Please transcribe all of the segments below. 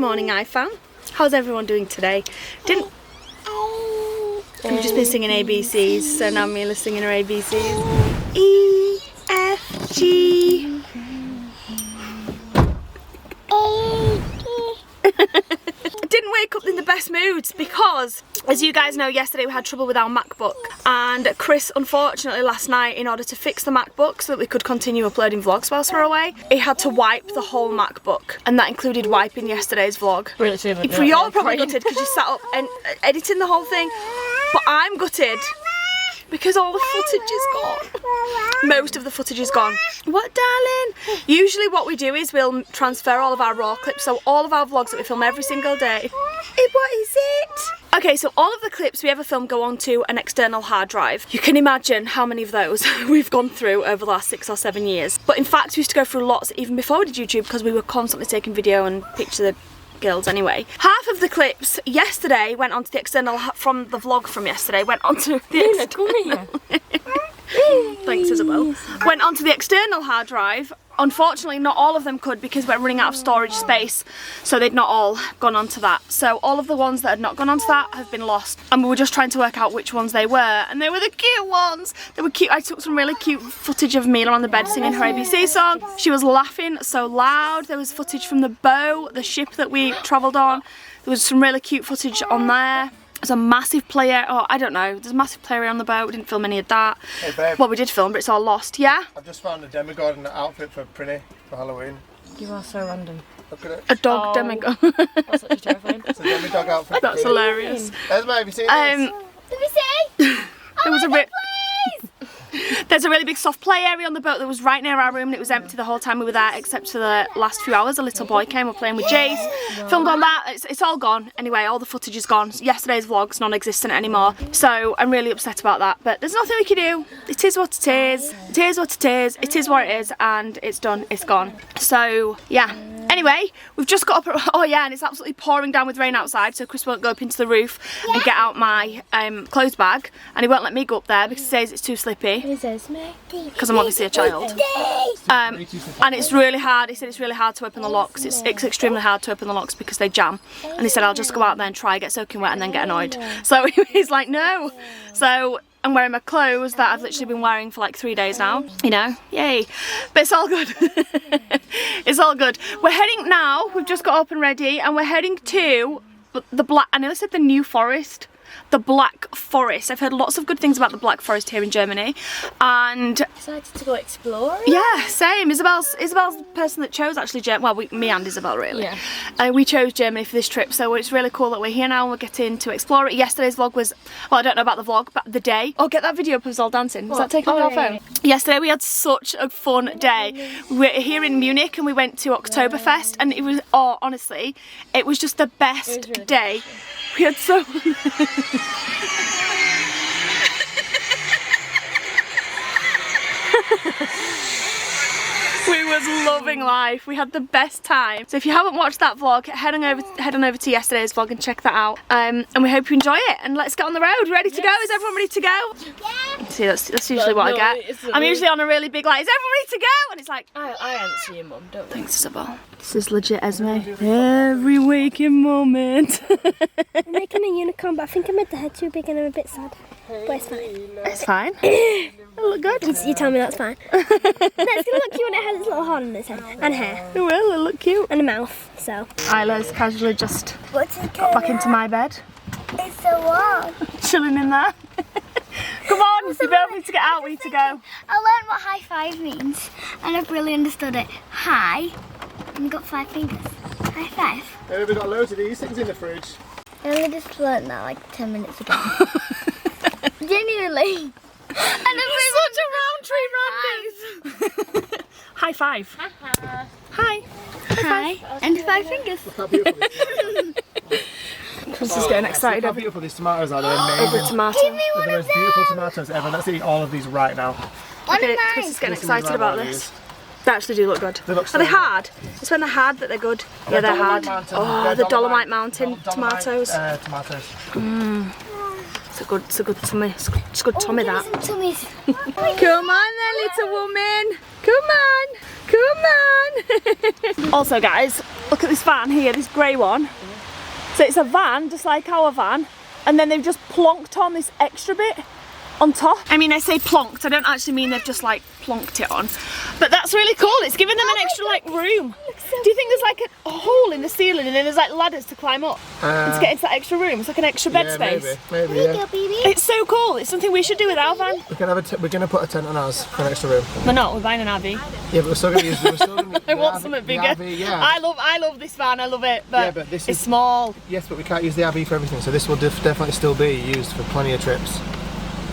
morning, iFam. How's everyone doing today? We've just been singing ABCs, so now Mila's singing her ABCs. E, F, G. I didn't wake up in the best moods because, as you guys know, yesterday we had trouble with our MacBook, and Chris, unfortunately, last night, in order to fix the MacBook so that we could continue uploading vlogs whilst we're away, he had to wipe the whole MacBook, and that included wiping yesterday's vlog. You're probably gutted because you sat up and editing the whole thing, but I'm gutted because all the footage is gone. Most of the footage is gone. What, darling? Usually what we do is we'll transfer all of our raw clips, so all of our vlogs that we film every single day. What is it? Okay, so all of the clips we ever film go onto an external hard drive. You can imagine how many of those we've gone through over the last 6 or 7 years. But in fact, we used to go through lots even before we did YouTube because we were constantly taking video and picture the girls anyway. Half of the clips yesterday went onto the external, from the vlog from yesterday, went onto the external. Thanks, Isabel. Went onto the external hard drive. Unfortunately, not all of them could because we're running out of storage space, so they'd not all gone onto that. So all of the ones that had not gone onto that have been lost, and we were just trying to work out which ones they were, and they were the cute ones. They were cute. I took some really cute footage of Mila on the bed singing her ABC song. She was laughing so loud. There was footage from the boat, the ship that we travelled on. There was some really cute footage on there. There's a massive player, oh I don't know, there's a massive player on the boat. We didn't film any of that. Hey babe. Well, we did film, but it's all lost. Yeah? I've just found a demigod in an outfit for Prinny for Halloween. You are so random. Look at it. A dog demigod. That's actually terrifying. It's a demigod outfit. That's hilarious. Esme, have you seen this? Let me see. There was There's a really big soft play area on the boat that was right near our room, and it was empty the whole time we were there except for the last few hours. A little boy came up playing with Jace, filmed on that. It's all gone. Anyway, all the footage is gone. Yesterday's vlog's non-existent anymore, so I'm really upset about that, but there's nothing we can do. It is what it is. It is what it is. It is what it is, and it's done. It's gone. So yeah. Anyway, we've just got up, oh yeah, and it's absolutely pouring down with rain outside, so Chris won't go up into the roof and get out my clothes bag, and he won't let me go up there because he says it's too slippy, because I'm obviously a child. And it's really hard. He said it's really hard to open the locks. It's extremely hard to open the locks because they jam, and he said I'll just go out there and try, get soaking wet and then get annoyed. So he's like, no. So I'm wearing my clothes that I've literally been wearing for like 3 days now, you know, yay. But it's all good. It's all good. We're heading now, we've just got up and ready, and we're heading to the Black, I nearly said the New Forest. The Black Forest. I've heard lots of good things about the Black Forest here in Germany, and decided to go explore. Yeah, same. Isabel's the person that chose actually Germany. Well, me and Isabel really. Yeah. We chose Germany for this trip, so it's really cool that we're here now and we're getting to explore it. Yesterday's vlog was, well, I don't know about the vlog, but the day. Oh, get that video up of us all dancing. Was that taken on your phone? Yesterday we had such a fun day. We're here in Munich and we went to Oktoberfest, and it was, oh, honestly, it was just the best day. We had so we was loving life. We had the best time. So if you haven't watched that vlog, head on over to yesterday's vlog and check that out. And we hope you enjoy it. And let's get on the road. Ready to go? Is everyone ready to go? Yeah. See, that's usually what I get. I'm usually on a really big like, is everyone ready to go? And it's like, I answer your mum, don't thanks, Isabel. This is legit Esme. Every waking moment. I'm making a unicorn, but I think I made the head too big and I'm a bit sad. But it's fine. It's fine. It'll look good. You tell me that's fine. No, it's going to look cute when it has its little horn on its head. And hair. It will, it'll look cute. And a mouth, so. Isla's casually just got back into my bed. It's so warm. Chilling in there. Come on, you both need to get out, we need to go. I learned what high five means, and I've really understood it. High, and you've got 5 fingers. High five. Hey, we've got loads of these things in the fridge. I only just learned that like 10 minutes ago. Genuinely. And such a round tree, Randy. High five. Hi. Hi. And 5 fingers. Chris is getting excited. How beautiful these tomatoes are. They're amazing. Over tomato. Give me one They're the most beautiful tomatoes ever. Let's eat all of these right now. Okay, Chris is getting excited about this. They actually do look good. They look so Are they hard? It's when they're hard that they're good. Yeah, they're hard. Oh, the Dolomite Mountain tomatoes. Tomatoes. It's a good tummy. It's a good tummy, that. Some tummies. Come on then, little woman. Come on. Also, guys, look at this van here, this grey one. So it's a van, just like our van, and then they've just plonked on this extra bit on top. I mean, I say plonked, I don't actually mean they've just like plonked it on, but that's really cool. It's giving them an extra like room. Do you think there's like a hole in the ceiling and then there's like ladders to climb up and to get into that extra room? It's like an extra bed space. Maybe, yeah. It's so cool. It's something we should do with our van. We're gonna put a tent on ours for an extra room. We're not. We're buying an RV. Yeah, but we're still gonna use. I want something bigger. RV, yeah. I love this van. I love it. But, Yeah, but this it's is- small. Yes, but we can't use the RV for everything, so this will definitely still be used for plenty of trips.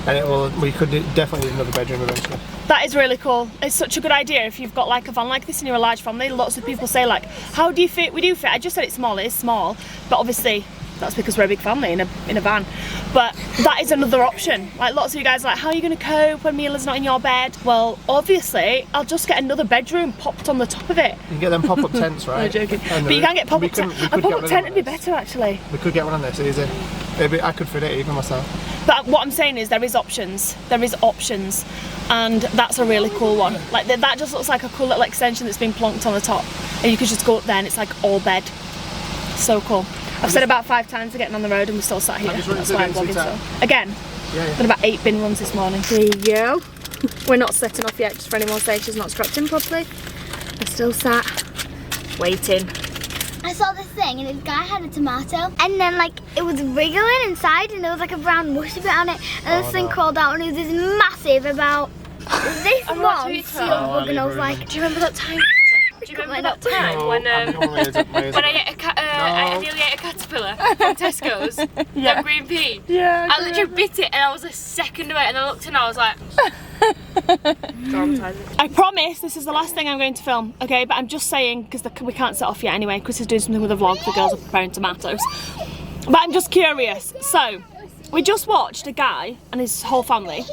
And we could definitely need another bedroom eventually. That is really cool. It's such a good idea if you've got like a van like this and you're a large family. Lots of people say like, how do you fit? We do fit. I just said it's small. It is small, but obviously that's because we're a big family in a van. But that is another option. Like lots of you guys are like, how are you going to cope when Mila's not in your bed? Well, obviously I'll just get another bedroom popped on the top of it. You can get them pop-up tents, right? I'm joking. But you can get pop-up tent. A pop-up tent would be better actually. We could get one on this, easy. I could fit it even myself. But what I'm saying is there is options. There is options, and that's a really cool one. Like that just looks like a cool little extension that's been plonked on the top, and you could just go up there and it's like all bed. So cool. I've said about 5 times to getting on the road and we're still sat here. That's why I'm vlogging still. Again, done about 8 bin runs this morning. There you go. We're not setting off yet, just for anyone saying she's not strapped in properly. We're still sat, waiting. I saw this thing and this guy had a tomato and then like it was wriggling inside and there was like a brown mushy bit on it and this thing crawled out and it was this massive about this long sealed bug and I was like, Do you remember that time? Do you remember that time when I nearly ate a caterpillar from Tesco's? Yeah. That green pea? Yeah. I literally bit it and I was a second away and I looked and I was like... I promise this is the last thing I'm going to film, okay? But I'm just saying, because we can't set off yet anyway. Chris is doing something with a vlog, the girls are preparing tomatoes. But I'm just curious. So, we just watched a guy and his whole family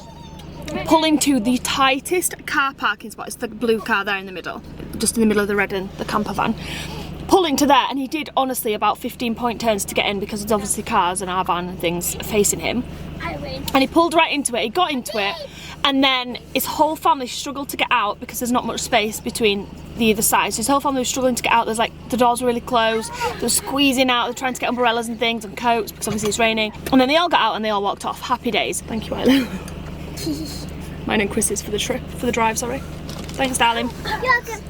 pull into the tightest car parking spot. It's the blue car there in the middle, just in the middle of the red and the camper van. Pull into there, and he did honestly about 15-point turns to get in because there's obviously cars and our van and things facing him. And he pulled right into it, he got into it, and then his whole family struggled to get out because there's not much space between the other sides. His whole family was struggling to get out. There's like, the doors were really closed, they were squeezing out, they're trying to get umbrellas and things and coats because obviously it's raining. And then they all got out and they all walked off. Happy days. Thank you, Isla. Mine and Chris's for the drive, sorry. Thanks, darling. you're welcome.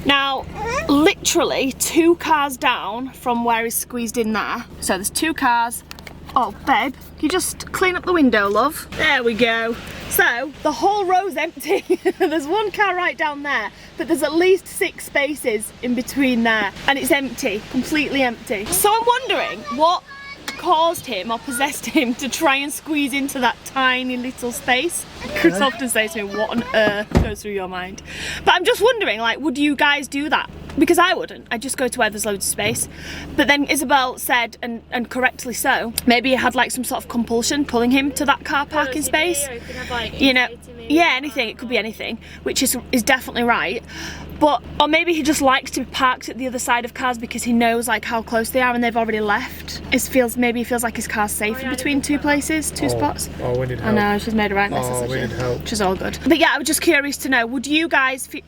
Now, literally 2 cars down from where he's squeezed in there. So there's 2 cars. Oh, babe, can you just clean up the window, love? There we go. So, the whole row's empty. There's 1 car right down there, but there's at least 6 spaces in between there. And it's empty, completely empty. So I'm wondering what caused him or possessed him to try and squeeze into that tiny little space. Chris often says to me, what on earth goes through your mind? But I'm just wondering, like, would you guys do that? Because I wouldn't. I'd just go to where there's loads of space. But then Isabel said, and correctly so, maybe it had like some sort of compulsion pulling him to that car parking space. You know, yeah, anything. It could be anything, which is definitely right. But, or maybe he just likes to be parked at the other side of cars because he knows like how close they are and they've already left. Maybe he feels like his car's safe in between 2 places, 2 spots. Oh, we need help. I know, she's made a right mess, hasn't we she? need help. Which is all good. But yeah, I was just curious to know, would you guys do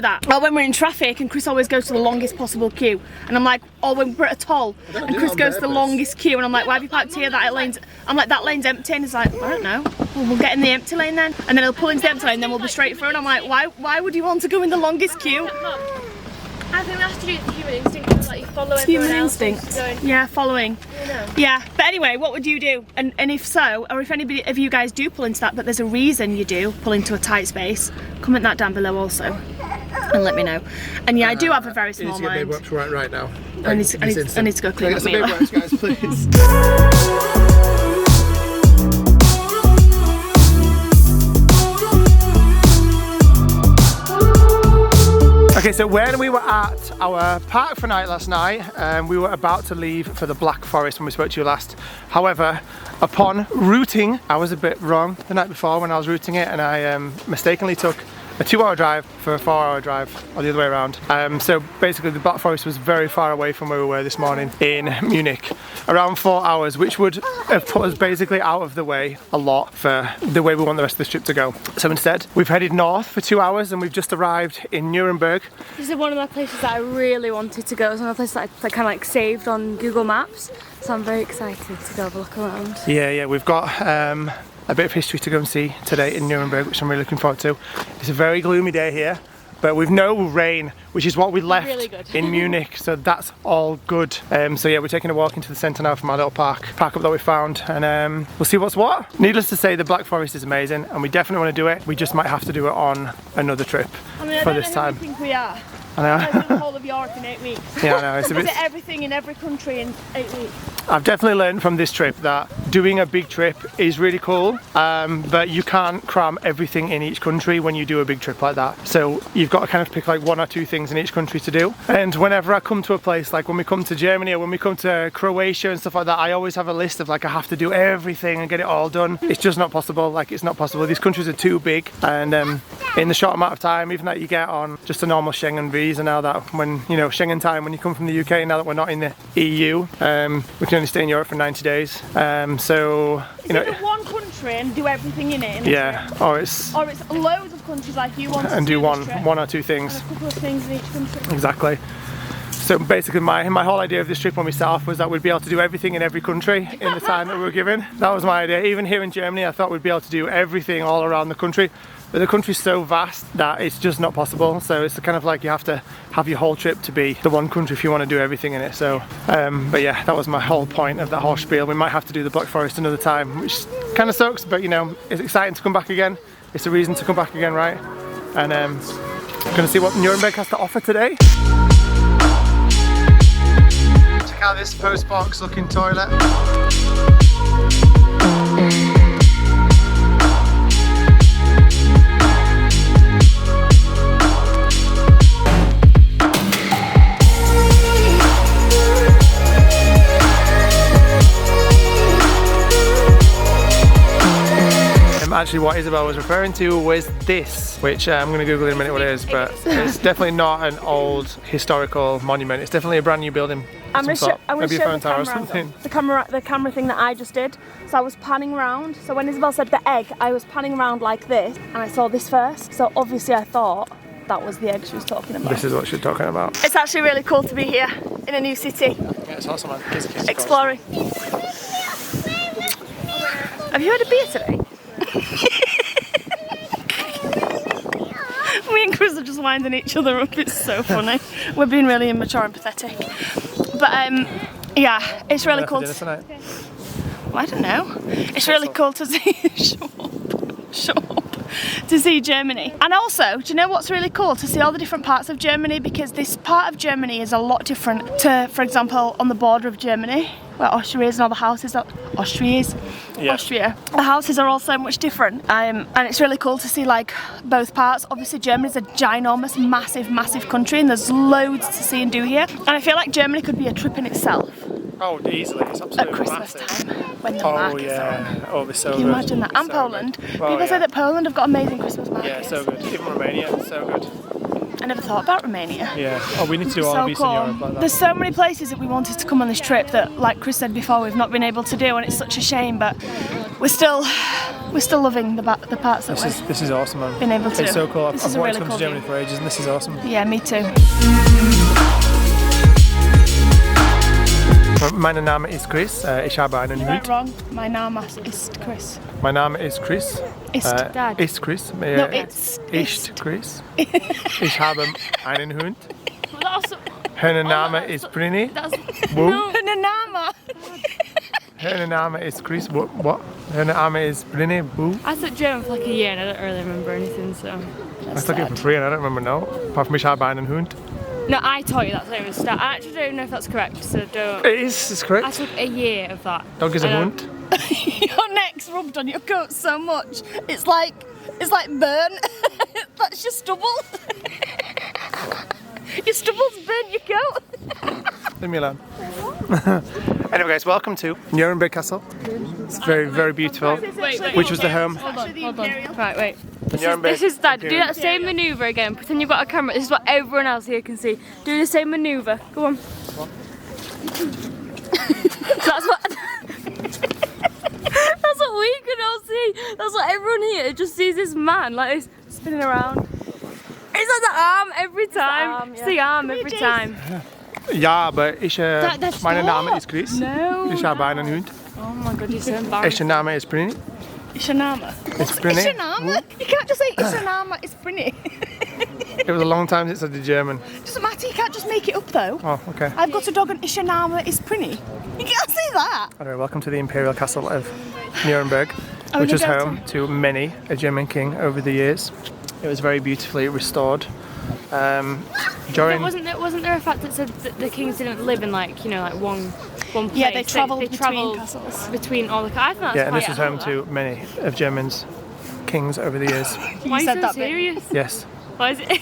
that? Or when we're in traffic and Chris always goes to the longest possible queue, and I'm like, or when we're at a toll and Chris goes to the longest queue and I'm like, why have you parked here? That lane's empty, and he's like, I don't know. Well, we'll get in the empty lane then. And then he'll pull into the empty lane and then we'll be straight through, and I'm like, why would you want to go in the longest queue? I think that's to do with the human instinct, like you follow everyone else. Human instinct. Yeah, following. Yeah, but anyway, what would you do? And if so, or if anybody of you guys do pull into that, but there's a reason you do pull into a tight space, comment that down below also, and let me know. And yeah, I do have a very small mind. Works right now. I need to go clean up Can I Mila. get some big works, guys, please? Okay, so when we were at our park for night last night, we were about to leave for the Black Forest when we spoke to you last. However, upon routing, I was a bit wrong the night before when I was routing it, and I mistakenly took a 2-hour drive for a 4-hour drive, or the other way around. So basically the Black Forest was very far away from where we were this morning in Munich, around 4 hours, which would have put us basically out of the way a lot for the way we want the rest of this trip to go. So instead, we've headed north for 2 hours and we've just arrived in Nuremberg. This is one of the places that I really wanted to go. It's one of the places that I kind of like saved on Google Maps. So I'm very excited to go have a look around. Yeah, we've got a bit of history to go and see today in Nuremberg, which I'm really looking forward to. It's a very gloomy day here, but with no rain, which is what we left really good. in Munich, so that's all good. So yeah, we're taking a walk into the centre now from our little park up that we found, and we'll see what's what. Needless to say, the Black Forest is amazing, and we definitely want to do it. We just might have to do it on another trip for this time. I think we are. I know. I do the whole of Europe in 8 weeks. Yeah, I know. It's a bit... Visit everything in every country in 8 weeks. I've definitely learned from this trip that doing a big trip is really cool, but you can't cram everything in each country when you do a big trip like that. So you've got to kind of pick like 1 or 2 things in each country to do. And whenever I come to a place, like when we come to Germany or when we come to Croatia and stuff like that, I always have a list of like I have to do everything and get it all done. It's just not possible. Like it's not possible. These countries are too big, and in the short amount of time, even that you get on just a normal Schengen visa now, that when you know Schengen time, when you come from the UK, now that we're not in the EU, we can only stay in Europe for 90 days. So you know, one country and do everything in it. Yeah, or it's loads of countries like you want and to do one or two things. And a couple of things in each country. Exactly. So basically my whole idea of this trip when we set off was that we'd be able to do everything in every country in the time that we were given. That was my idea. Even here in Germany, I thought we'd be able to do everything all around the country. But the country's so vast that it's just not possible. So it's kind of like you have to have your whole trip to be the one country if you want to do everything in it. So, but yeah, that was my whole point of that whole spiel. We might have to do the Black Forest another time, which kind of sucks, but you know, it's exciting to come back again. It's a reason to come back again, right? And I'm gonna see what Nuremberg has to offer today. Check out this post-box looking toilet. Actually what Isabel was referring to was this, which I'm going to Google in a minute what it is, but it's definitely not an old historical monument. It's definitely a brand new building. I'm going to show something. the camera thing that I just did. So I was panning around. So when Isabel said the egg, I was panning around like this, and I saw this first. So obviously I thought that was the egg she was talking about. This is what she's talking about. It's actually really cool to be here in a new city. Yeah, it's awesome, man. Exploring. Have you had a beer today? Me and Chris are just winding each other up, it's so funny. We're being really immature and pathetic. But yeah, it's really cool to... Well, I don't know. It's really cool to see... Shut up. To see Germany. And also, do you know what's really cool? To see all the different parts of Germany, because this part of Germany is a lot different to, for example, on the border of Germany, where Austria is and all the houses are... Austria. The houses are all so much different, and it's really cool to see like both parts. Obviously Germany's a ginormous, massive country, and there's loads to see and do here. And I feel like Germany could be a trip in itself. Oh, easily. It's absolutely at Christmas time, when the markets are on. Oh, it'd be so good. Can you imagine that? And Poland. People say that Poland have got amazing Christmas markets. Yeah, so good. Even Romania, so good. I never thought about Romania. Yeah. Oh, we need to do all of Eastern Europe like that. There's so many places that we wanted to come on this trip that, like Chris said before, we've not been able to do, and it's such a shame. But we're still loving the parts that this is awesome, man. Been able to. It's so cool. I've wanted really to come to Germany for ages, and this is awesome. Yeah, me too. Mein Name ist Chris. Ich habe einen Hund. Right, wrong. Mein Name ist Chris. Mein Name ist Chris. Dad. Ist Chris. No, it's Chris. Ich habe einen Hund. Also, Her Name ist Brini. No. Her Name ist Chris. What? Her Name ist Brini. Boo. I took German for like a year and I don't really remember anything, so... I took it for free and I don't remember now. Apart from ich habe einen Hund. No, I taught you that at the start. I actually don't know if that's correct, so don't... It is, it's correct. I took a year of that. Dog is a Hund. Your neck's rubbed on your coat so much. It's like burn. That's your stubble. Your stubble's burnt your coat. Leave me alone. Anyway guys, welcome to Nuremberg Castle. It's very, very beautiful. Wait. Which was the home. Hold on. Right, wait. This is Dad. Do that same manoeuvre again. Pretend you've got a camera. This is what everyone else here can see. Do the same manoeuvre. Go on. That's what. That's what we can all see. That's what everyone here just sees. This man like this spinning around. It's like the arm every time. It's the arm every time. Ja, aber mein Name ist Chris. No. Ich habe einen Hund. Oh my god, you're so embarrassing. Mein Name ist Prini. Ishanama. It's Prini. Ishanama? You can't just say Ishanama, it's Prini. It was a long time since I did German. Doesn't matter, you can't just make it up though. Oh, okay. I've got a dog and Ishanama is Prini. You can't say that. Anyway, welcome to the Imperial Castle of Nuremberg, which is home to many a German king over the years. It was very beautifully restored. Wasn't there a fact that said that the kings didn't live in like one place? Yeah, they travelled between castles. Between all the I think that's and this is home to many of Germany's kings over the years. Why are you so serious? Yes. Why is it?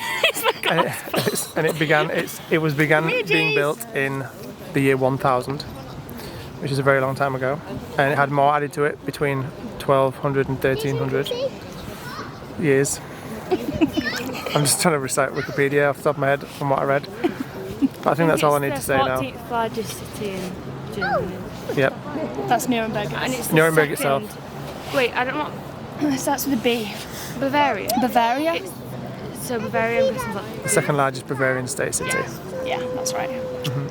And it began being built in the year 1000, which is a very long time ago, and it had more added to it between 1200 and 1300 years. I'm just trying to recite Wikipedia off the top of my head from what I read. But I think that's all I need to say now. It's the 14th largest city in Germany. Yep. That's Nuremberg. And it's the Nuremberg second. itself. Wait, I don't know. It starts with a B. Bavaria. Bavaria? So Bavaria, I'm guessing like The second largest Bavarian state city. Yeah, that's right.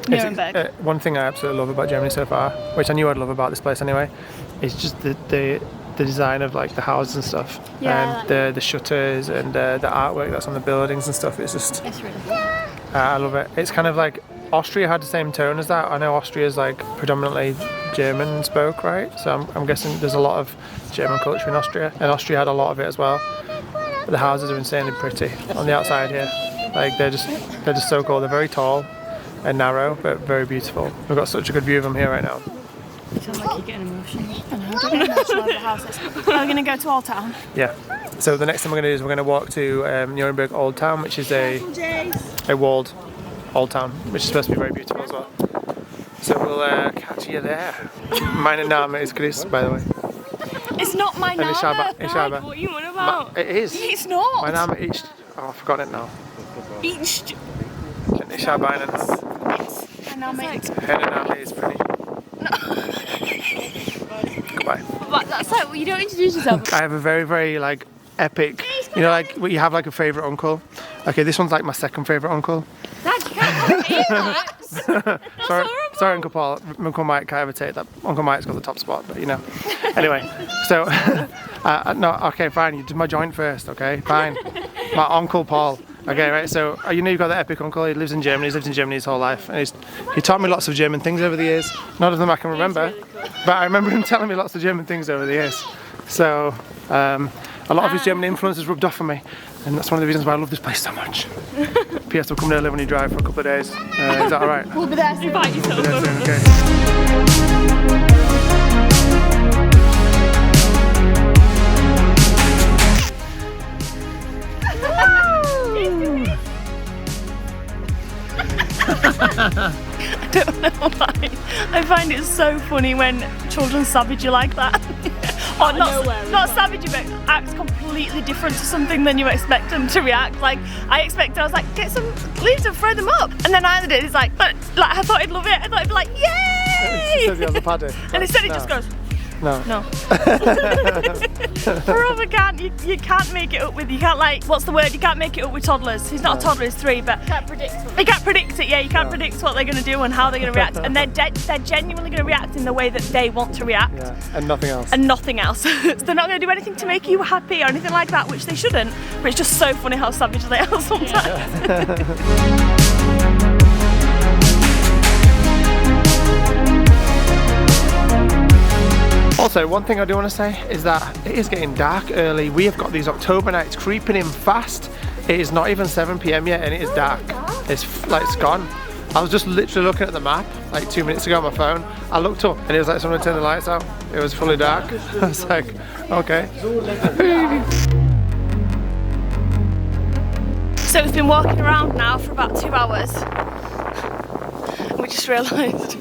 Nuremberg. One thing I absolutely love about Germany so far, which I knew I'd love about this place anyway, is just the design of like the houses and stuff, and the shutters and the artwork that's on the buildings and stuff. It's really cool. I love it. It's kind of like Austria had the same tone as that. I know Austria's like predominantly German spoke, right? So I'm guessing there's a lot of German culture in Austria, and Austria had a lot of it as well. But the houses are insanely pretty on the outside here. Like they're just so cool. They're very tall and narrow, but very beautiful. We've got such a good view of them here right now. You sound like you're getting emotional. I know, don't get emotional over the houses. We're going to go to Old Town. Yeah. So the next thing we're going to do is we're going to walk to Nuremberg Old Town, which is a walled Old Town, which is supposed to be very beautiful as well. So we'll catch you there. Mein Name is Chris, by the way. It's not my name. What are you on about? It is. It's not. Mein Name ist... Oh, I've forgotten it now. Ich habe einen... Mein Name ist... Her Name is Prini. Goodbye. But that's like, you don't introduce yourself. I have a very, very like epic, you know, like you have like a favourite uncle. Okay, this one's like my second favourite uncle. Dad, you can't call me that. Sorry, Uncle Paul. Uncle Mike can't ever take that. Uncle Mike's got the top spot, but you know. Anyway, so no, okay, fine. You did my joint first, okay? Fine. My Uncle Paul. Okay, right. So you know you've got that epic uncle. He lives in Germany. He's lived in Germany his whole life, and he taught me lots of German things over the years. None of them I can remember, really cool. but I remember him telling me lots of German things over the years. So a lot of his German influence has rubbed off on me, and that's one of the reasons why I love this place so much. P.S. We'll come there, live on your drive for a couple of days. Is that all right? We'll be there soon. Invite yourself We'll be there soon, over. okay. I don't know why. I find it so funny when children savage you like that. Or not savage you, but act completely different to something than you expect them to react. Like I was like, get some leaves and throw them up. And then I did it, it's like, but like I thought he'd love it. I thought he'd be like, yay! He says he has a paddy. And instead it just goes, No. no. Forever can't, you can't make it up with, you can't like, what's the word, you can't make it up with toddlers. He's not a toddler, he's 3, but you can't predict it, yeah, you can't predict what they're going to do and how they're going to react, and they're genuinely going to react in the way that they want to react. Yeah, and nothing else. And nothing else. So they're not going to do anything to make you happy or anything like that, which they shouldn't, but it's just so funny how savage they are sometimes. Yeah. Also, one thing I do want to say is that it is getting dark early. We have got these October nights creeping in fast. It is not even 7 PM yet and it is dark. It's gone. I was just literally looking at the map like 2 minutes ago on my phone. I looked up and it was like someone turned the lights out. It was fully dark. I was like, okay. So we've been walking around now for about 2 hours. We just realised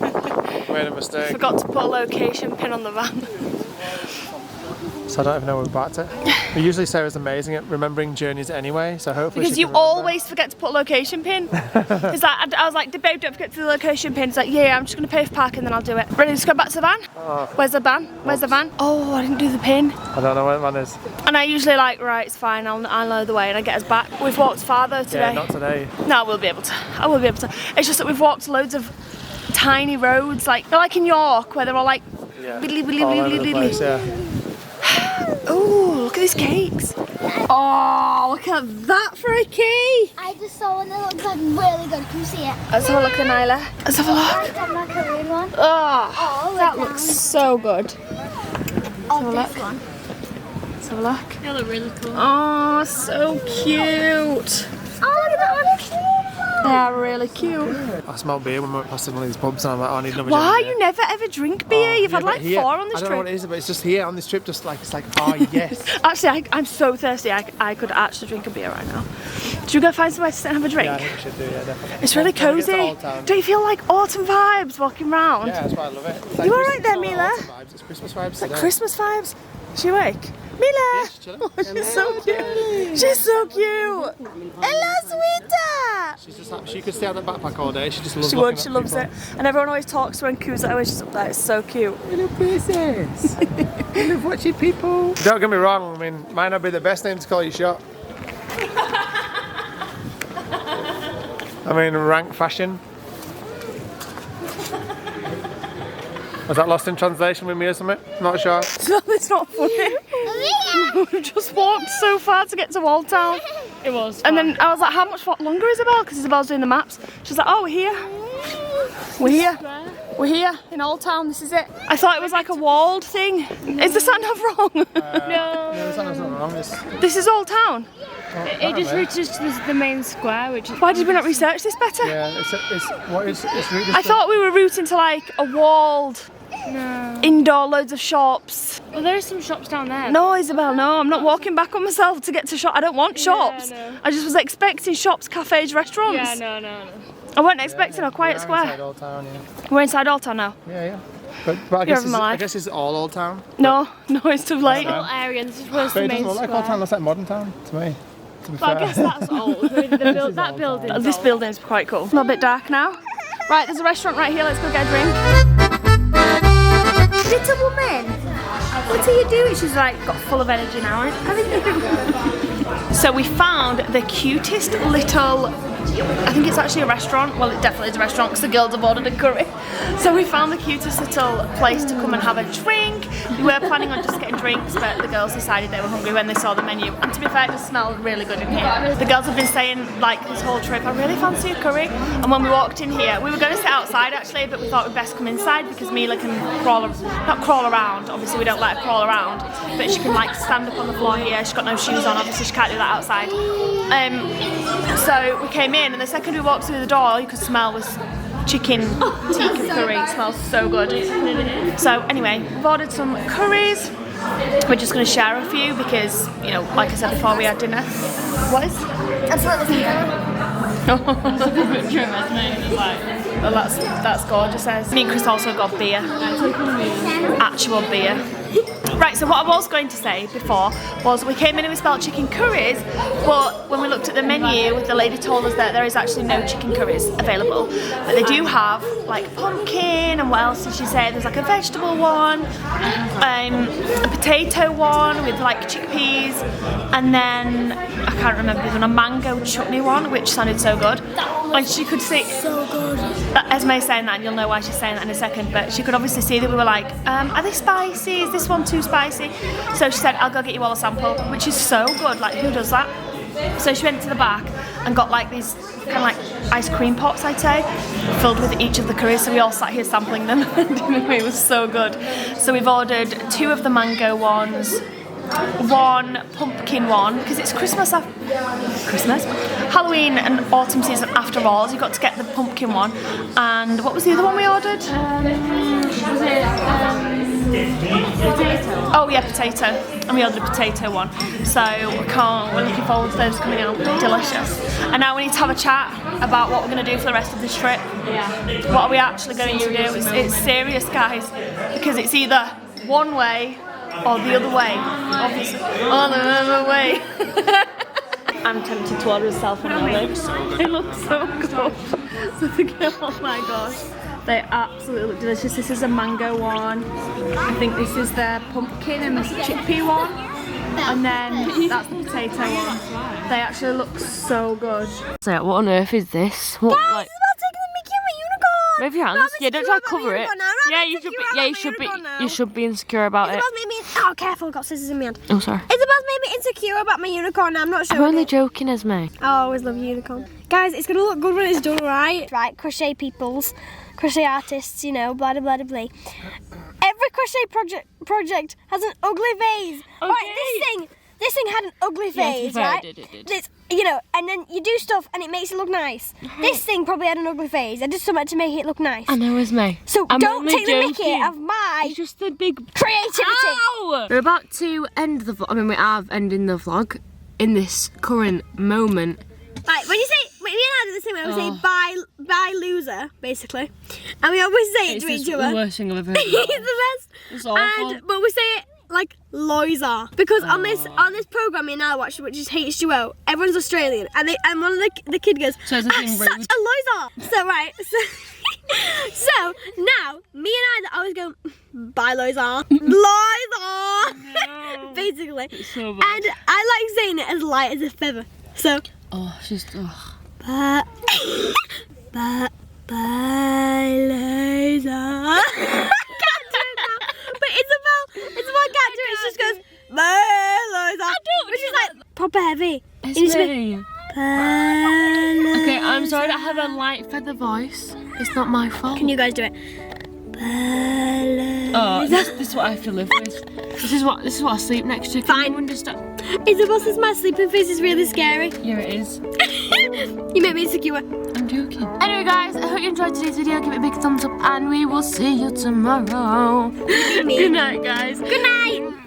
Made a mistake. forgot to put a location pin on the van. So I don't even know where we're back to. But usually Sarah's amazing at remembering journeys anyway, so hopefully Because she you can remember. always forget to put a location pin. It's like, I was like, babe, don't forget to do the location pin. It's like, yeah, I'm just going to pay for parking and then I'll do it. Ready to go back to the van? Where's the van? Where's the van? Oh, I didn't do the pin. I don't know where the van is. And I usually like, right, it's fine, I'll know the way and I get us back. We've walked farther today. Yeah, not today. No, I will be able to. I will be able to. It's just that we've walked loads of tiny roads, like they're like in York, where they're all like, Yeah. biddly, All over the place, yeah. Oh, look at these cakes. Oh, look at that for a key. I just saw one that looks like really good. Can you see it? Let's have a look, Nyla. Let's have a look. Like that macaroon one. Oh, that down. looks so good. Oh, have a this one. Let's have a look. They look really cool. Oh, so cute. Oh, look at that one. They are really cute. I smell beer when we went past one of these pubs and I'm like, oh, I need another Why? gin beer. You never ever drink beer. You've had Yeah, like but here, 4 on this I don't know what trip. it is, but it's just here on this trip, just like, it's like, oh yes. Actually, I'm so thirsty. I could actually drink a beer right now. Should we go find somewhere to sit and have a drink? Yeah, I think we should do, yeah, definitely. It's really When we get to cozy. Old Town. Don't you feel like autumn vibes walking around? Yeah, that's why I love it. It's You all Christmas- right there, it's not Mila? autumn vibes, it's Christmas vibes today. Christmas vibes. Is she awake? Mila! Yeah, she's chilling. Oh, she's so cute. She's so cute. Hello, sweetheart. She's just like, she could stay on the backpack all day. She just loves She looking would. at She loves people. it. And everyone always talks to her and coos her when she's up there. It's so cute. Little princess. I love watching people. Don't get me wrong, I mean, might not be the best name to call your shop. I mean, rank fashion. Was that lost in translation with me or something? Not sure. It's not funny. We just walked so far to get to Old Town. It was. And then I was like, how much longer, Isabel? Because Isabel's doing the maps. She's like, oh, we're here. We're here. We're here in Old Town. This is it. I thought it was like a walled thing. Is the sign wrong? No. No, there's nothing wrong. This is Old Town. It just reaches to the main square, which is. Why did we not research this better? Yeah, it's really I thought we were routing to like a walled, indoor, loads of shops. Well, there are some shops down there. No, Isabel, no, I'm not walking back on myself to get to shop. I don't want shops. no. I just was expecting shops, cafes, restaurants. Yeah, no. I wasn't expecting a quiet square. Inside Old Town, yeah. We're inside Old Town now. Yeah. But I You're guess, having my life. I guess it's all Old Town. No, it's too late. Whole area, and this is where's But the it main doesn't look like square. Old Town, it looks like Modern Town to me. To be But I fair. guess that's old. That building. This building's quite cool. A little bit dark now. Right, there's a restaurant right here. Let's go get a drink. Little woman, what are you doing? She's like got full of energy now. Haven't you? So we found the cutest little. I think it's actually a restaurant. Well, it definitely is a restaurant because the girls have ordered a curry. So we found the cutest little place to come and have a drink. We were planning on just getting drinks, but the girls decided they were hungry when they saw the menu. And to be fair, it just smelled really good in here. The girls have been saying like this whole trip, I really fancy a curry. And when we walked in here, we were going to sit outside actually, but we thought we'd best come inside because Mila can not crawl around. Obviously, we don't let her crawl around, but she can like stand up on the floor here. She's got no shoes on. Obviously, she can't do that outside. So we came in, and the second we walked through the door, you could smell was chicken tikka curry. It smells so good. So anyway, we've ordered some curries. We're just going to share a few because, you know, like I said before, we had dinner. What is? That's what Well, that's gorgeous. Me and Chris also got beer. Actual beer. Right, so what I was going to say before was we came in and we spelled chicken curries, but when we looked at the menu, the lady told us that there is actually no chicken curries available. But they do have like pumpkin, and what else did she say? There's like a vegetable one, a potato one with like chickpeas, and then I can't remember, there's a mango chutney one, which sounded so good. And she could see, so good. Esme's saying that, and you'll know why she's saying that in a second, but she could obviously see that we were like, are they spicy? Is this one too spicy? So she said, I'll go get you all a sample, which is so good, like who does that? So she went to the back and got like these kind of like ice cream pots, I'd say, filled with each of the curries, so we all sat here sampling them. It was so good. So we've ordered 2 of the mango ones, 1 pumpkin one, because it's Christmas, Halloween and autumn season after all, so you've got to get the pumpkin one. And what was the other one we ordered? Was it potato? Oh yeah, potato. And we ordered a potato one. So we're looking forward to those coming out. Delicious. And now we need to have a chat about what we're going to do for the rest of this trip. Yeah. What are we actually going to do? It's serious, guys, because it's either one way or the other way, obviously. Oh, the other way. I'm tempted to order a self and olives. They look so good. Oh my gosh. They absolutely look delicious. This is a mango one. I think this is the pumpkin and chickpea one. And then that's the potato one. They actually look so good. So what on earth is this? What, Guys, like, it's about taking the Mickey and my unicorn. move your hands. Yeah, don't try to cover it. Yeah, you should be. Yeah, you should be insecure about it. Oh, careful! I've got scissors in my hand. Oh, sorry. Isabel's made me insecure about my unicorn. I'm not sure. I'm only joking, Esme. Oh, I always love unicorn. Guys, it's gonna look good when it's done right. Right, crochet peoples, crochet artists, you know, blah blah blah blah. Every crochet project has an ugly vase. Okay. Right, this thing had an ugly vase, right? It did. It's, you know, and then you do stuff and it makes it look nice. This thing probably had an ugly vase. I did something to make it look nice. I know, Esme. So I'm don't only take the joking. mickey of my It's just the big creativity. Ow! We're about to end the vlog. I mean, we are ending the vlog in this current moment. Right, when you say, me and I do the same way, we say bye loser, basically. And we always say it to each other. It's the worst thing I've ever heard. It's the best. It's awful. But we say it like loiser. Because on this program me and I watch, which is H2O, everyone's Australian. And one of the kid goes, So it's a thing such rude. a loiser. So right, so now me and I always go, bye loiser. Loiser. No. Basically. It's so bad. And I like saying it as light as a feather. So Oh, she's. Oh. bye loser. I can't do it now. But Isabel can't do it. She just goes bye loser. I don't, which is like proper heavy. It's It needs to be, me. bye Okay, I'm loser. sorry that I have a light feather voice. It's not my fault. Can you guys do it? Bye Oh, loser. this is what I have to live with. This is what I sleep next to. Can Fine. you understand? Isabel says my sleeping face is really scary. Yeah, it is. You make me insecure. I'm joking. Anyway, guys, I hope you enjoyed today's video. Give it a big thumbs up, and we will see you tomorrow. Good night, guys. Good night.